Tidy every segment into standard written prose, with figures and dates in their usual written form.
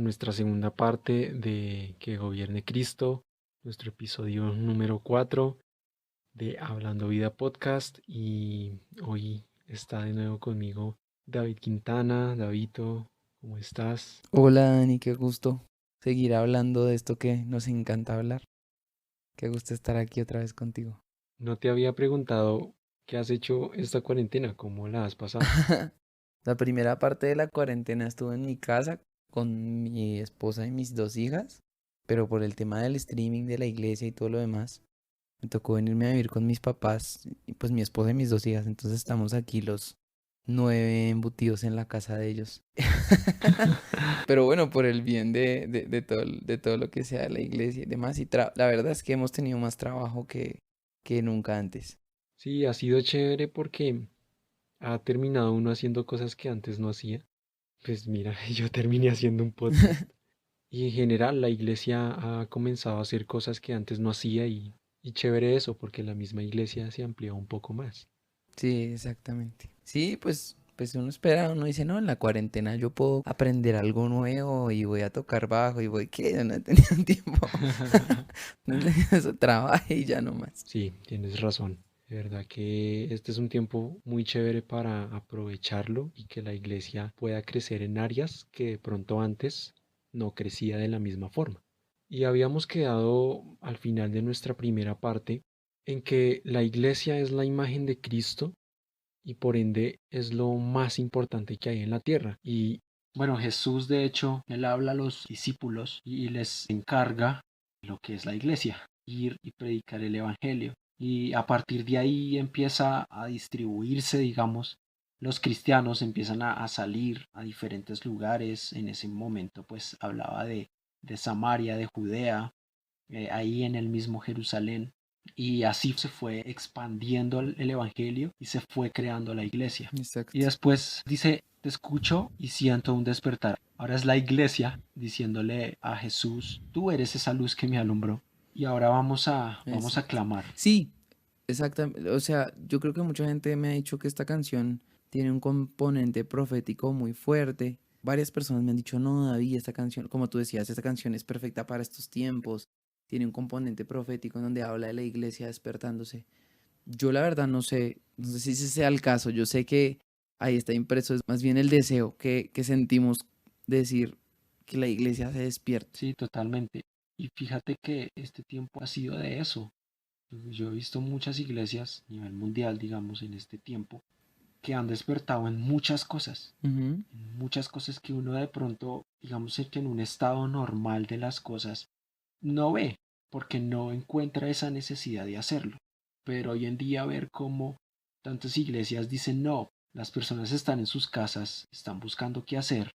nuestra segunda parte de Que Gobierne Cristo, nuestro episodio número 4 de Hablando Vida Podcast. Y hoy está de nuevo conmigo David Quintana. Davidito, ¿cómo estás? Hola Dani, qué gusto seguir hablando de esto que nos encanta hablar. Qué gusto estar aquí otra vez contigo. No te había preguntado qué has hecho esta cuarentena, cómo la has pasado. La primera parte de la cuarentena estuve en mi casa con mi esposa y mis dos hijas, pero por el tema del streaming de la iglesia y todo lo demás, me tocó venirme a vivir con mis papás y pues mi esposa y mis dos hijas. Entonces estamos aquí los 9 embutidos en la casa de ellos. Pero bueno, por el bien de todo lo que sea la iglesia y demás. La verdad es que hemos tenido más trabajo que nunca antes. Sí, ha sido chévere porque ha terminado uno haciendo cosas que antes no hacía. Pues mira, yo terminé haciendo un podcast. Y en general la iglesia ha comenzado a hacer cosas que antes no hacía y chévere eso, porque la misma iglesia se amplió un poco más. Sí, exactamente. Sí, pues uno espera, uno dice, no, en la cuarentena yo puedo aprender algo nuevo y voy a tocar bajo y voy, ¿qué? Yo no he tenido tiempo. No he tenido eso, trabaje y ya no más. Sí, tienes razón. De verdad que este es un tiempo muy chévere para aprovecharlo y que la iglesia pueda crecer en áreas que de pronto antes no crecía de la misma forma. Y habíamos quedado al final de nuestra primera parte en que la iglesia es la imagen de Cristo y por ende es lo más importante que hay en la tierra. Y bueno, Jesús de hecho, él habla a los discípulos y les encarga lo que es la iglesia, ir y predicar el evangelio. Y a partir de ahí empieza a distribuirse, digamos, los cristianos empiezan a salir a diferentes lugares. En ese momento pues hablaba de Samaria, de Judea, ahí en el mismo Jerusalén. Y así se fue expandiendo el evangelio y se fue creando la iglesia. Y Exacto. después dice, te escucho y siento un despertar. Ahora es la iglesia diciéndole a Jesús, tú eres esa luz que me alumbró. Y ahora vamos a Exacto. clamar. Sí, exactamente. O sea, yo creo que mucha gente me ha dicho que esta canción tiene un componente profético muy fuerte. Varias personas me han dicho, no, David, esta canción, como tú decías, esta canción es perfecta para estos tiempos. Tiene un componente profético en donde habla de la iglesia despertándose. Yo la verdad no sé si ese sea el caso. Yo sé que ahí está impreso, es más bien el deseo que sentimos de decir que la iglesia se despierte. Sí, totalmente. Y fíjate que este tiempo ha sido de eso. Yo he visto muchas iglesias a nivel mundial, digamos, en este tiempo, que han despertado Ujú. en muchas cosas que uno de pronto, digamos que en un estado normal de las cosas, no ve, porque no encuentra esa necesidad de hacerlo. Pero hoy en día ver cómo tantas iglesias dicen no, las personas están en sus casas, están buscando qué hacer,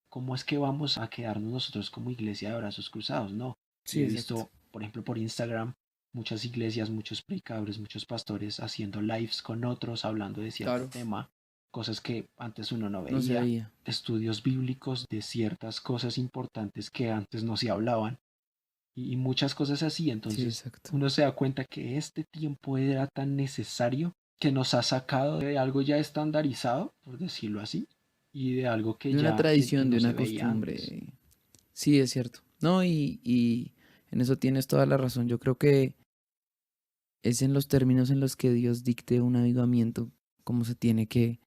¿cómo es que vamos a quedarnos nosotros como iglesia de brazos cruzados? No. Y Sí, he exacto. visto, por ejemplo, por Instagram, muchas iglesias, muchos predicadores, muchos pastores haciendo lives con otros, hablando de cierto Claro, tema, cosas que antes uno no no se veía, veía. estudios bíblicos de ciertas cosas importantes que antes no se hablaban y muchas cosas así. Sí, Entonces exacto. uno se da cuenta que este tiempo era tan necesario que nos ha sacado de algo ya estandarizado, por decirlo así, y de algo que De una ya que tradición, de no se una veía antes. costumbre. Sí, es cierto. No, y en eso tienes toda la razón. Yo creo que es en los términos en los que Dios dicte un avivamiento, cómo se tiene que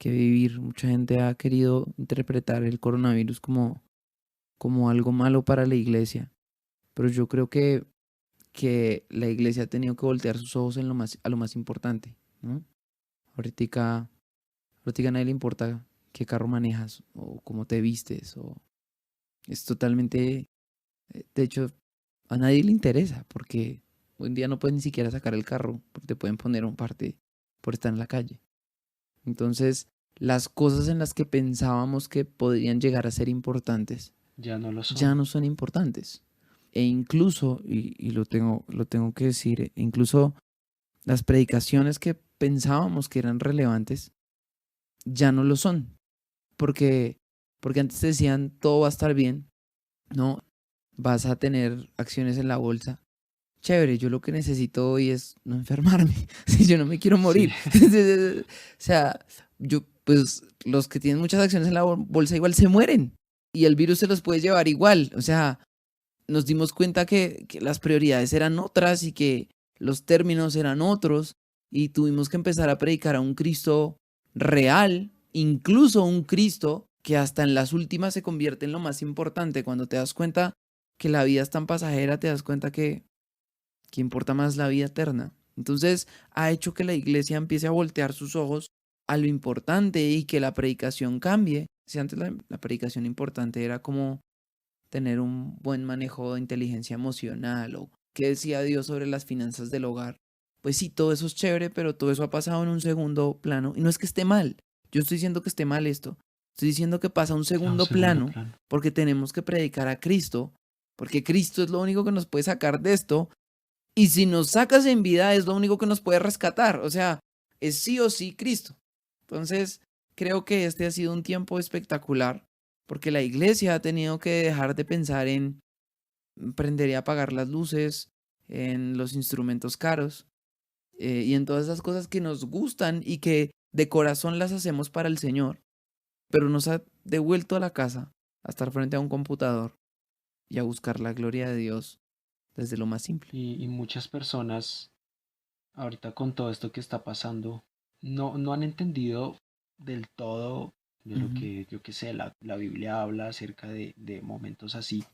vivir. Mucha gente ha querido interpretar el coronavirus como algo malo para la iglesia, pero yo creo que la iglesia ha tenido que voltear sus ojos a lo más importante, ¿no? Ahorita, ahorita a nadie le importa qué carro manejas o cómo te vistes, o es totalmente, de hecho, a nadie le interesa porque hoy en día no puedes ni siquiera sacar el carro porque te pueden poner un parte por estar en la calle. Entonces, las cosas en las que pensábamos que podrían llegar a ser importantes Ya no lo ya son. no son importantes. E incluso, y lo tengo que decir, incluso las predicaciones que pensábamos que eran relevantes ya no lo son. Porque, porque antes decían todo va a estar bien, ¿no? Vas a tener acciones en la bolsa. Chévere, yo lo que necesito hoy es no enfermarme, si yo no me quiero Sí, morir. O sea, yo, pues los que tienen muchas acciones en la bolsa igual se mueren. y el virus se los puede llevar igual. O sea, nos dimos cuenta que las prioridades eran otras y que los términos eran otros y tuvimos que empezar a predicar a un Cristo real, incluso un Cristo que hasta en las últimas se convierte en lo más importante. Cuando te das cuenta que la vida es tan pasajera, te das cuenta que importa más la vida eterna. Entonces ha hecho que la iglesia empiece a voltear sus ojos a lo importante y que la predicación cambie. Si antes la predicación importante era como tener un buen manejo de inteligencia emocional o qué decía Dios sobre las finanzas del hogar. Pues sí, todo eso es chévere, pero todo eso ha pasado en un segundo plano. Y no es que esté mal. Yo estoy diciendo que esté mal esto. Estoy diciendo que pasa a un A un segundo segundo plano plano. porque tenemos que predicar a Cristo, porque Cristo es lo único que nos puede sacar de esto. Y si nos sacas en vida es lo único que nos puede rescatar. O sea, es sí o sí Cristo. Entonces, creo que este ha sido un tiempo espectacular porque la iglesia ha tenido que dejar de pensar en prender y apagar las luces, en los instrumentos caros y en todas esas cosas que nos gustan y que de corazón las hacemos para el Señor, pero nos ha devuelto a la casa a estar frente a un computador y a buscar la gloria de Dios desde lo más simple. Y muchas personas, ahorita con todo esto que está pasando, no han entendido del todo de lo Ujú. que, yo qué sé, la Biblia habla acerca de momentos así,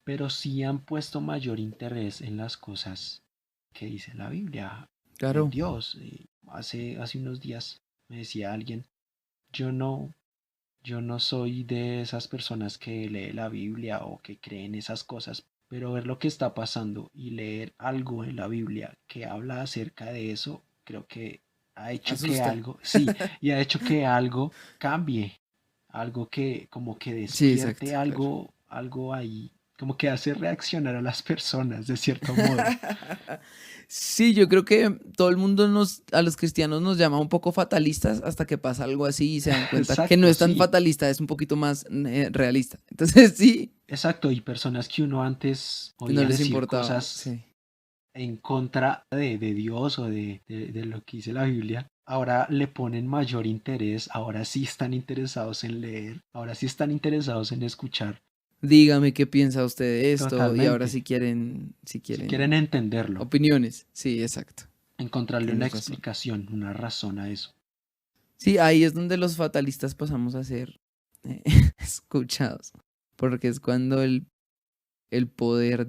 pero sí han puesto mayor interés en las cosas que dice la Biblia, en Claro, Dios. Hace unos días me decía alguien, yo no, yo no soy de esas personas que lee la Biblia o que creen esas cosas, pero ver lo que está pasando y leer algo en la Biblia que habla acerca de eso, creo que ha hecho que asusta. algo, sí, y ha hecho que algo cambie, algo que como que Sí, exacto, despierte claro. algo ahí, como que hace reaccionar a las personas de cierto modo. Sí, yo creo que todo el mundo a los cristianos nos llama un poco fatalistas hasta que pasa algo así y se dan cuenta que no Exacto, es tan sí, fatalista, es un poquito más realista. Entonces sí, exacto, y personas que uno antes no oía les decir importaba, cosas sí. en contra de Dios o de lo que dice la Biblia, ahora le ponen mayor interés, ahora sí están interesados en leer, ahora sí están interesados en escuchar Dígame qué piensa usted de esto y ahora totalmente, si quieren si quieren entenderlo, opiniones. Sí, exacto. encontrarle una Tienes razón. explicación, una razón a eso. Sí, ahí es donde los fatalistas pasamos a ser eh, escuchados, porque es cuando el poder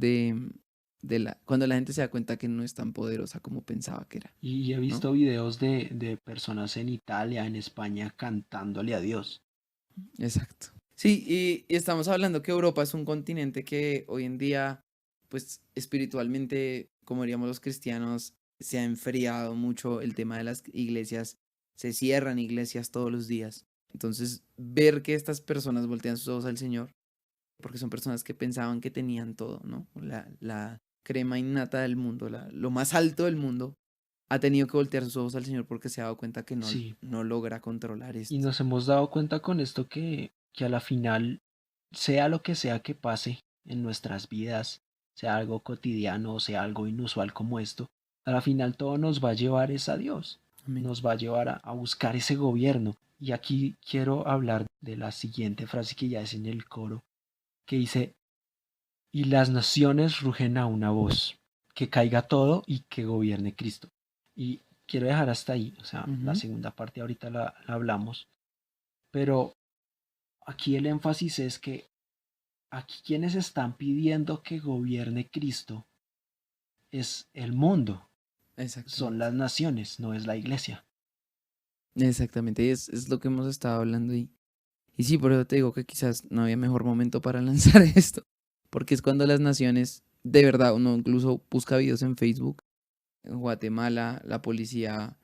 cuando la gente se da cuenta que no es tan poderosa como pensaba que era, Y he ¿no? visto videos de personas en Italia, en España, cantándole a Dios. Exacto. Sí, y estamos hablando que Europa es un continente que hoy en día, pues espiritualmente, como diríamos los cristianos, se ha enfriado mucho el tema de las iglesias, se cierran iglesias todos los días. Entonces, ver que estas personas voltean sus ojos al Señor, porque son personas que pensaban que tenían todo, ¿no? La crema innata del mundo, lo más alto del mundo, ha tenido que voltear sus ojos al Señor porque se ha dado cuenta que Sí, no logra controlar y esto. nos hemos dado cuenta con esto que a la final, sea lo que sea que pase en nuestras vidas, sea algo cotidiano, sea algo inusual como esto, a la final todo nos va a llevar es a Dios, Amén. nos va a llevar a buscar ese gobierno. Y aquí quiero hablar de la siguiente frase que ya es en el coro, que dice, y las naciones rugen a una voz, que caiga todo y que gobierne Cristo. Y quiero dejar hasta ahí, o sea, la Ujú. segunda parte ahorita la hablamos, pero aquí el énfasis es que aquí quienes están pidiendo que gobierne Cristo es el mundo, son Exactamente. las naciones, no es la iglesia. Exactamente. Y es lo que hemos estado hablando. Y sí, por eso te digo que quizás no había mejor momento para lanzar esto. Porque es cuando las naciones, de verdad, uno incluso busca videos en Facebook. En Guatemala, la policía,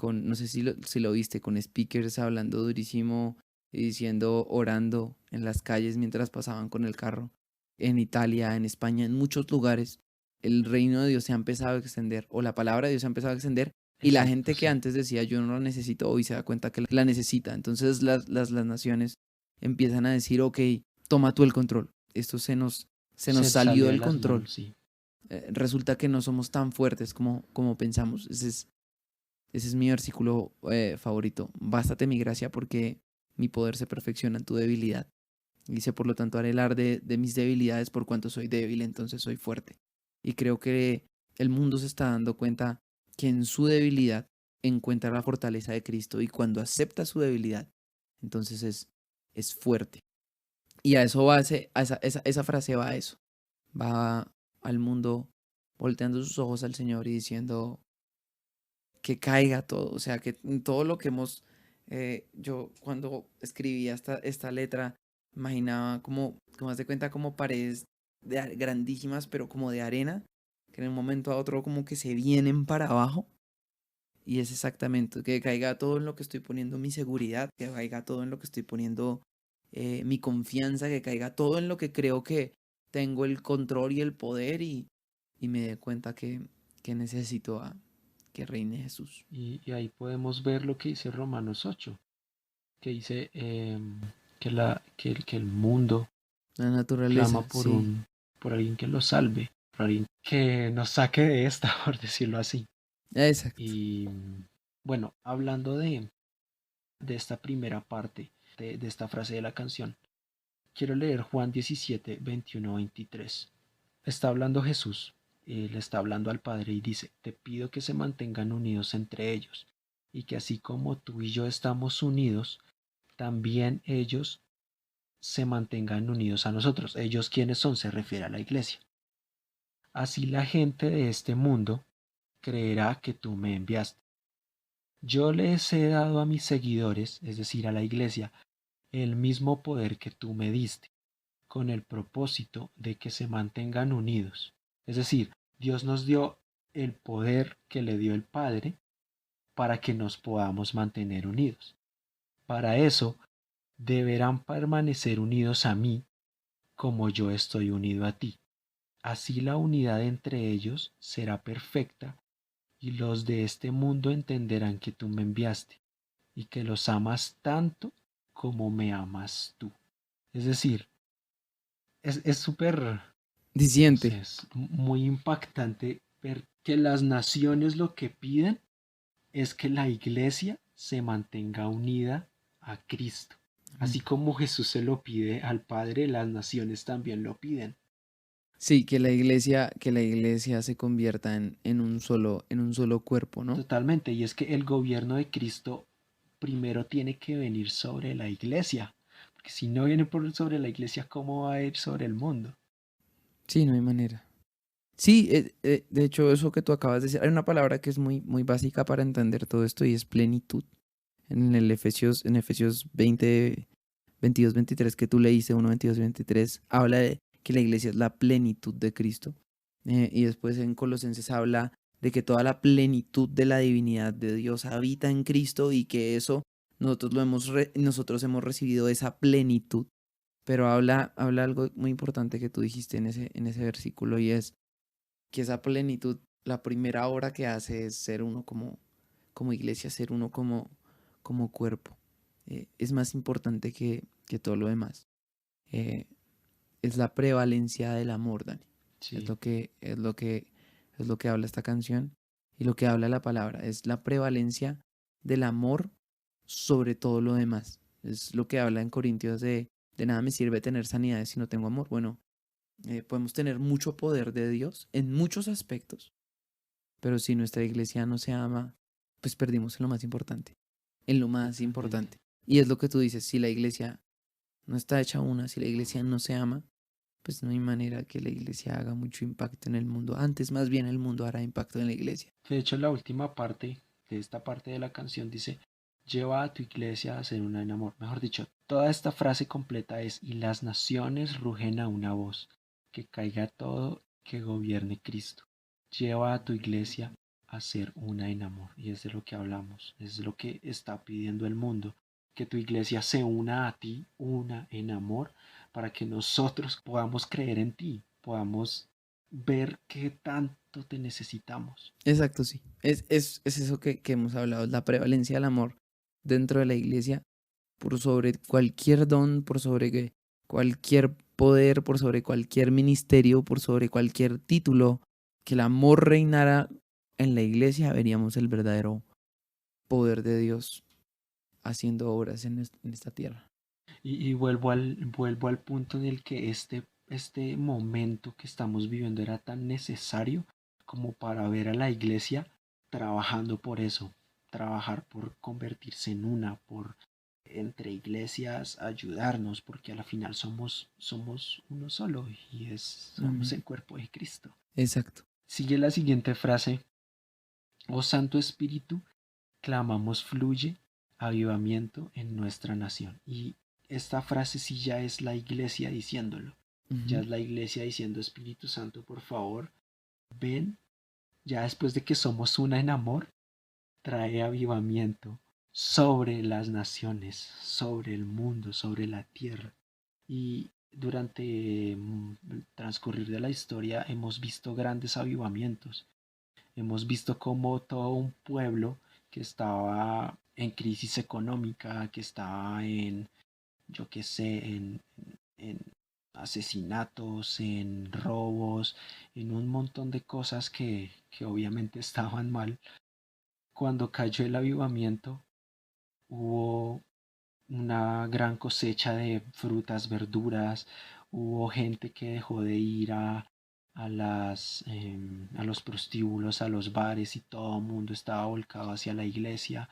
no sé si lo viste, con speakers hablando durísimo y diciendo, orando en las calles mientras pasaban con el carro. En Italia, en España, en muchos lugares, el reino de Dios se ha empezado a extender, o la palabra de Dios se ha empezado a extender, y la Exacto, gente que sí. antes decía yo no la necesito, hoy se da cuenta que la necesita. Entonces las naciones empiezan a decir, ok, toma tú el control. Esto se nos Se salió salió de del las control. manos, sí. Resulta que no somos tan fuertes como pensamos. Ese es mi versículo favorito. Bástate mi gracia porque mi poder se perfecciona en tu debilidad. Dice, por lo tanto, haré alarde de mis debilidades por cuanto soy débil, entonces soy fuerte. Y creo que el mundo se está dando cuenta que en su debilidad encuentra la fortaleza de Cristo y cuando acepta su debilidad, entonces es fuerte. Y a eso va, esa frase va a eso. Va al mundo volteando sus ojos al Señor y diciendo que caiga todo. O sea, que todo lo que hemos, yo cuando escribía esta letra, imaginaba como haz de cuenta, como paredes grandísimas, pero como de arena, que en un momento a otro como que se vienen para abajo. Y es exactamente, que caiga todo en lo que estoy poniendo mi seguridad, que caiga todo en lo que estoy poniendo mi confianza, que caiga todo en lo que creo que tengo el control y el poder y me dé cuenta que necesito que reine Jesús. Y ahí podemos ver lo que dice Romanos 8, que dice que el mundo La clama naturaleza, sí. por alguien que lo salve, por alguien que nos saque de esta, por decirlo así. Exacto. Y bueno, hablando de esta primera parte, de esta frase de la canción, quiero leer Juan 17, 21, 23. Está hablando Jesús, le está hablando al Padre y dice, te pido que se mantengan unidos entre ellos, y que así como tú y yo estamos unidos, también ellos se mantengan unidos a nosotros. ¿Ellos quiénes son? Se refiere a la iglesia. Así la gente de este mundo creerá que tú me enviaste. Yo les he dado a mis seguidores, es decir, a la iglesia, el mismo poder que tú me diste, con el propósito de que se mantengan unidos. Es decir, Dios nos dio el poder que le dio el Padre para que nos podamos mantener unidos. Para eso, deberán permanecer unidos a mí como yo estoy unido a ti. Así la unidad entre ellos será perfecta y los de este mundo entenderán que tú me enviaste y que los amas tanto como me amas tú. Es decir, es súper, no sé, Diciente. es muy impactante ver que las naciones lo que piden es que la iglesia se mantenga unida a Cristo. Así como Jesús se lo pide al Padre, las naciones también lo piden. Sí, que la iglesia se convierta en un solo cuerpo, ¿no? Totalmente, y es que el gobierno de Cristo primero tiene que venir sobre la iglesia, porque si no viene sobre la iglesia, ¿cómo va a ir sobre el mundo? Sí, no hay manera. Sí, de hecho, eso que tú acabas de decir, hay una palabra que es muy básica para entender todo esto y es plenitud. En Efesios 20, 22, 23 que tú leíste, 1, 22, 23, habla de que la iglesia es la plenitud de Cristo. Y después en Colosenses habla de que toda la plenitud de la divinidad de Dios habita en Cristo y que eso nosotros hemos recibido esa plenitud. Pero habla algo muy importante que tú dijiste en ese versículo y es que esa plenitud, la primera obra que hace es ser uno como iglesia, ser uno como cuerpo. Es más importante que todo lo demás. Eh, es la prevalencia del amor, Dani. Es Sí, lo que, es lo que, es lo que habla esta canción y lo que habla la palabra. Es la prevalencia del amor sobre todo lo demás. Es lo que habla en Corintios de nada me sirve tener sanidades si no tengo amor. Bueno, podemos tener mucho poder de Dios en muchos aspectos, pero si nuestra iglesia no se ama, pues perdimos en lo más importante, en lo más totalmente. importante. Y es lo que tú dices, si la iglesia no está hecha una, si la iglesia no se ama, pues no hay manera que la iglesia haga mucho impacto en el mundo. Antes, más bien, el mundo hará impacto en la iglesia. De hecho, la última parte de esta parte de la canción dice, lleva a tu iglesia a ser una en amor. Mejor dicho, toda esta frase completa es, y las naciones rugen a una voz, que caiga todo, que gobierne Cristo. Lleva a tu iglesia a ser una en amor. Y es de lo que hablamos, es lo que está pidiendo el mundo, que tu iglesia se una a ti, una en amor, para que nosotros podamos creer en ti, podamos ver qué tanto te necesitamos. Exacto, sí. Es eso que hemos hablado, la prevalencia del amor dentro de la iglesia por sobre cualquier don, por sobre cualquier poder, por sobre cualquier ministerio, por sobre cualquier título, que el amor reinara en la iglesia, veríamos el verdadero poder de Dios haciendo obras en esta tierra. Y vuelvo al punto en el que este momento que estamos viviendo era tan necesario como para ver a la iglesia trabajando por eso, trabajar por convertirse en una, por entre iglesias ayudarnos, porque al final somos uno solo y somos Amén. el cuerpo de Cristo. Exacto. Sigue la siguiente frase: oh Santo Espíritu, clamamos fluye avivamiento en nuestra nación. Y esta frase sí ya es la iglesia diciéndolo. Ya Ujú. es la iglesia diciendo: Espíritu Santo, por favor, ven, ya después de que somos una en amor, trae avivamiento sobre las naciones, sobre el mundo, sobre la tierra. Y durante el transcurrir de la historia hemos visto grandes avivamientos. Hemos visto cómo todo un pueblo que estaba en crisis económica, que estaba en, yo qué sé, en asesinatos, en robos, en un montón de cosas que obviamente estaban mal. Cuando cayó el avivamiento, hubo una gran cosecha de frutas, verduras, hubo gente que dejó de ir a los prostíbulos, a los bares y todo el mundo estaba volcado hacia la iglesia.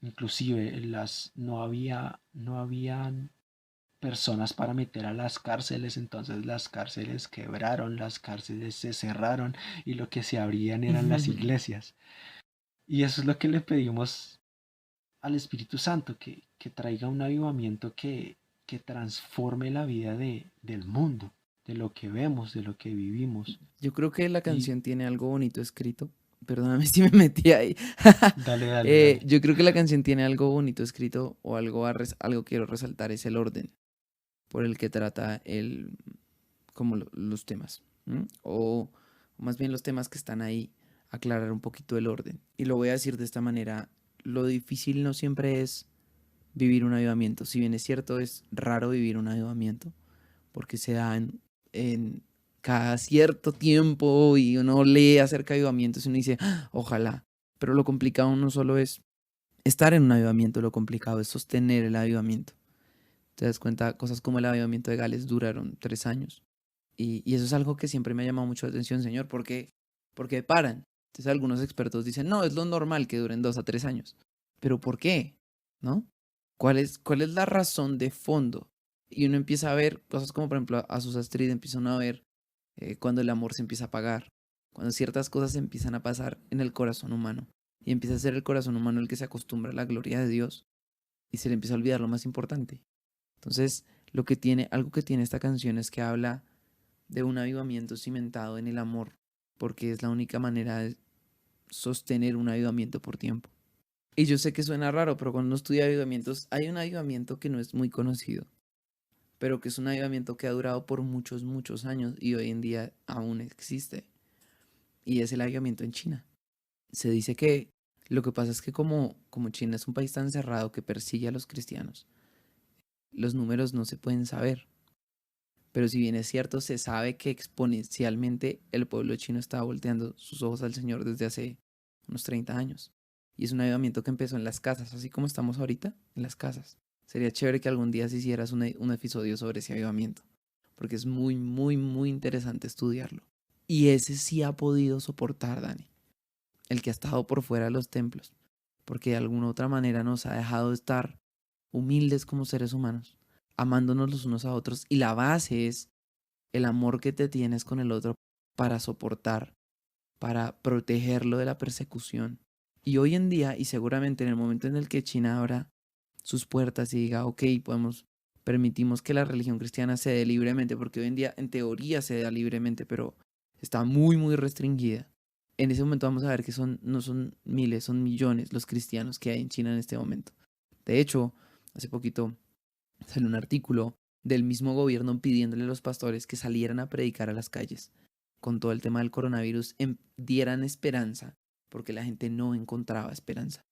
Inclusive no habían personas para meter a las cárceles, entonces las cárceles quebraron, las cárceles se cerraron y lo que se abrían eran las iglesias. Y eso es lo que le pedimos al Espíritu Santo, que traiga un avivamiento que transforme la vida del mundo, de lo que vemos, de lo que vivimos. Yo creo que la Y canción tiene algo bonito escrito. Perdóname si me metí ahí. dale, dale, dale. Yo creo que la canción tiene algo bonito escrito o algo quiero resaltar, es el orden por el que trata como los temas. ¿M? O más bien los temas que están ahí, aclarar un poquito el orden. Y lo voy a decir de esta manera, lo difícil no siempre es vivir un avivamiento. Si bien es cierto, es raro vivir un avivamiento, porque se da en cada cierto tiempo y uno lee acerca de avivamientos y uno dice, "Ah, ojalá". Pero lo complicado no solo es estar en un avivamiento, lo complicado es sostener el avivamiento. Te das cuenta, cosas como el avivamiento de Gales duraron 3 años. Y eso es algo que siempre me ha llamado mucho la atención, Señor, porque paran. Entonces algunos expertos dicen, no, es lo normal que duren 2 a 3 años. Pero ¿por qué? ¿No? ¿Cuál es la razón de fondo? Y uno empieza a ver cosas como, por ejemplo, a Azusa Street empieza uno a ver cuando el amor se empieza a apagar, cuando ciertas cosas empiezan a pasar en el corazón humano. Y empieza a ser el corazón humano el que se acostumbra a la gloria de Dios y se le empieza a olvidar lo más importante. Entonces, algo que tiene esta canción es que habla de un avivamiento cimentado en el amor, porque es la única manera de sostener un avivamiento por tiempo. Y yo sé que suena raro, pero cuando uno estudia avivamientos, hay un avivamiento que no es muy conocido, pero que es un avivamiento que ha durado por muchos, muchos años y hoy en día aún existe. Y es el avivamiento en China. Se dice que lo que pasa es que como China es un país tan cerrado que persigue a los cristianos, los números no se pueden saber. Pero si bien es cierto, se sabe que exponencialmente el pueblo chino estaba volteando sus ojos al Señor desde hace unos 30 años. Y es un avivamiento que empezó en las casas, así como estamos ahorita, en las casas. Sería chévere que algún día se hicieras un episodio sobre ese avivamiento, porque es muy, muy, muy interesante estudiarlo. Y ese sí ha podido soportar, Dani, el que ha estado por fuera de los templos, porque de alguna u otra manera nos ha dejado estar humildes como seres humanos, amándonos los unos a otros. Y la base es el amor que te tienes con el otro para soportar, para protegerlo de la persecución. Y hoy en día, y seguramente en el momento en el que China abra sus puertas y diga, ok, permitimos que la religión cristiana se dé libremente, porque hoy en día en teoría se da libremente, pero está muy, muy restringida. En ese momento vamos a ver que no son miles, son millones los cristianos que hay en China en este momento. De hecho, hace poquito salió un artículo del mismo gobierno pidiéndole a los pastores que salieran a predicar a las calles con todo el tema del coronavirus, dieran esperanza, porque la gente no encontraba esperanza.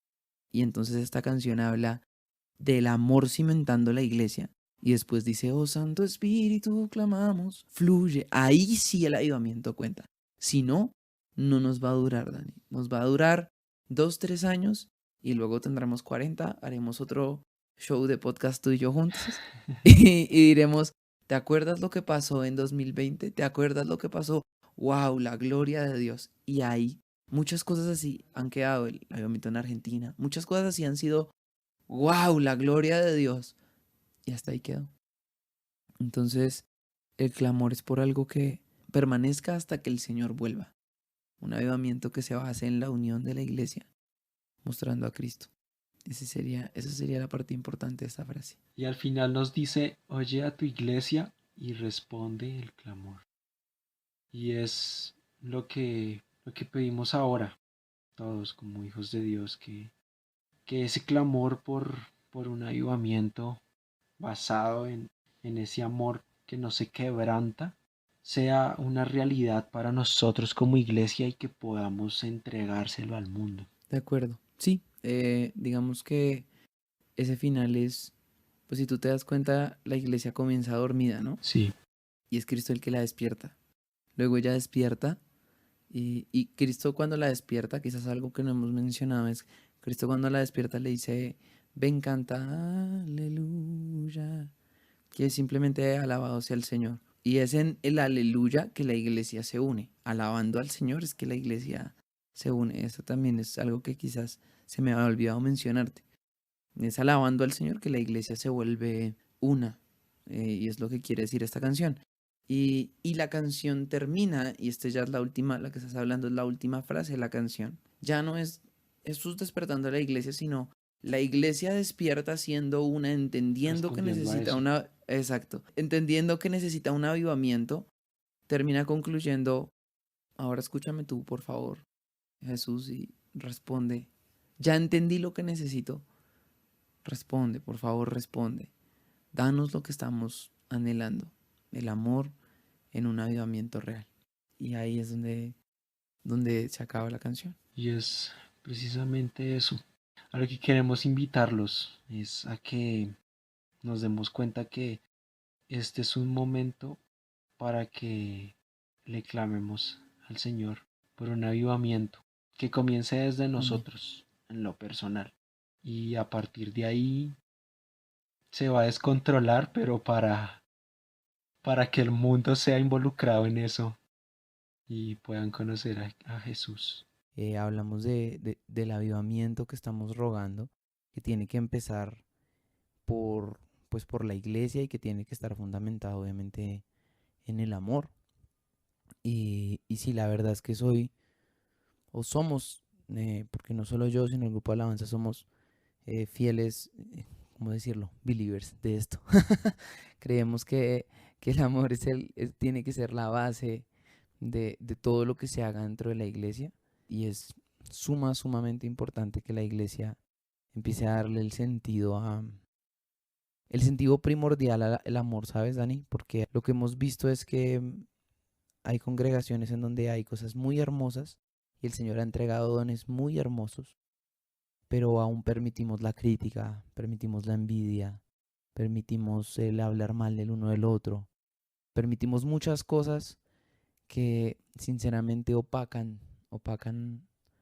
Y entonces esta canción habla del amor cimentando la iglesia y después dice, oh Santo Espíritu, clamamos, fluye. Ahí sí el avivamiento cuenta. Si no, no nos va a durar, Dani. Nos va a durar 2, 3 años y luego tendremos 40, haremos show de podcast tú y yo juntos y diremos, ¿te acuerdas lo que pasó en 2020? ¿Te acuerdas lo que pasó? ¡Wow! La gloria de Dios. Y ahí muchas cosas así han quedado, el avivamiento en Argentina, muchas cosas así han sido, ¡wow! La gloria de Dios. Y hasta ahí quedó. Entonces, el clamor es por algo que permanezca hasta que el Señor vuelva. Un avivamiento que se base en la unión de la iglesia, mostrando a Cristo. Esa sería la parte importante de esta frase. Y al final nos dice, oye a tu iglesia y responde el clamor. Y es lo que pedimos ahora, todos como hijos de Dios, que ese clamor por un avivamiento basado en ese amor que no se quebranta, sea una realidad para nosotros como iglesia y que podamos entregárselo al mundo. De acuerdo. Sí, digamos que ese final es, pues si tú te das cuenta, la iglesia comienza dormida, ¿no? Sí, Y es Cristo el que la despierta. Luego ella despierta y Cristo cuando la despierta, quizás algo que no hemos mencionado es, Cristo cuando la despierta le dice, ven canta, aleluya, que es simplemente alabado sea el Señor. Y es en el aleluya que la iglesia se une. Alabando al Señor es que la iglesia se une. Eso también es algo que quizás se me había olvidado mencionarte. Es alabando al Señor que la iglesia se vuelve una. Y es lo que quiere decir esta canción. Y la canción termina, y esta ya es la última, la que estás hablando es la última frase de la canción. Ya no es Jesús despertando a la iglesia, sino la iglesia despierta siendo una, entendiendo que respondiendo a necesita eso. una, exacto, entendiendo que necesita un avivamiento, termina concluyendo, ahora escúchame tú, por favor, Jesús, y responde, ya entendí lo que necesito, responde, por favor, responde, danos lo que estamos anhelando, el amor en un avivamiento real. Y ahí es donde se acaba la canción. Y es precisamente eso. A lo que queremos invitarlos es a que nos demos cuenta que este es un momento para que le clamemos al Señor por un avivamiento que comience desde Amén. nosotros, en lo personal. Y a partir de ahí se va a descontrolar, pero para que el mundo sea involucrado en eso y puedan conocer a Jesús. Hablamos del avivamiento que estamos rogando, que tiene que empezar por, pues por la iglesia y que tiene que estar fundamentado obviamente en el amor. Y sí, la verdad es que soy, o somos, porque no solo yo, sino el grupo de alabanza somos fieles, ¿cómo decirlo? Believers de esto. Creemos que el amor tiene que ser la base de todo lo que se haga dentro de la iglesia y es sumamente importante que la iglesia empiece a darle el sentido primordial al amor, ¿sabes, Dani? Porque lo que hemos visto es que hay congregaciones en donde hay cosas muy hermosas y el Señor ha entregado dones muy hermosos, pero aún permitimos la crítica, permitimos la envidia, permitimos el hablar mal del uno del otro, permitimos muchas cosas que sinceramente opacan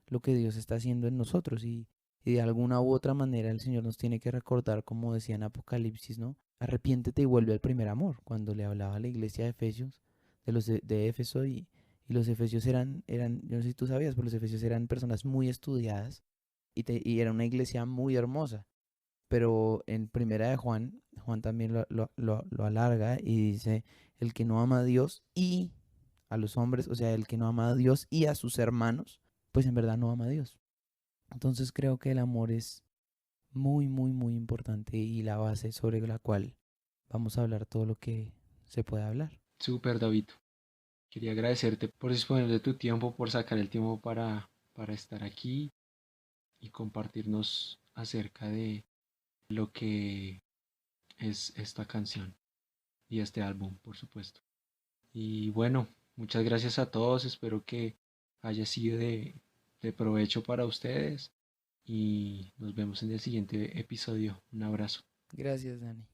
lo que Dios está haciendo en nosotros y de alguna u otra manera el Señor nos tiene que recordar, como decía en Apocalipsis, ¿no? Arrepiéntete y vuelve al primer amor, cuando le hablaba a la iglesia de Efesios, de Éfeso y los efesios yo no sé si tú sabías, pero los efesios eran personas muy estudiadas y era una iglesia muy hermosa. Pero en primera de Juan también lo alarga y dice, el que no ama a Dios y a los hombres, o sea, el que no ama a Dios y a sus hermanos, pues en verdad no ama a Dios. Entonces creo que el amor es muy importante y la base sobre la cual vamos a hablar todo lo que se puede hablar. Súper, David. Quería agradecerte por disponer de tu tiempo, por sacar el tiempo para estar aquí y compartirnos acerca de lo que es esta canción y este álbum, por supuesto. Y bueno, muchas gracias a todos, espero que haya sido de provecho para ustedes y nos vemos en el siguiente episodio. Un abrazo. Gracias, Dani.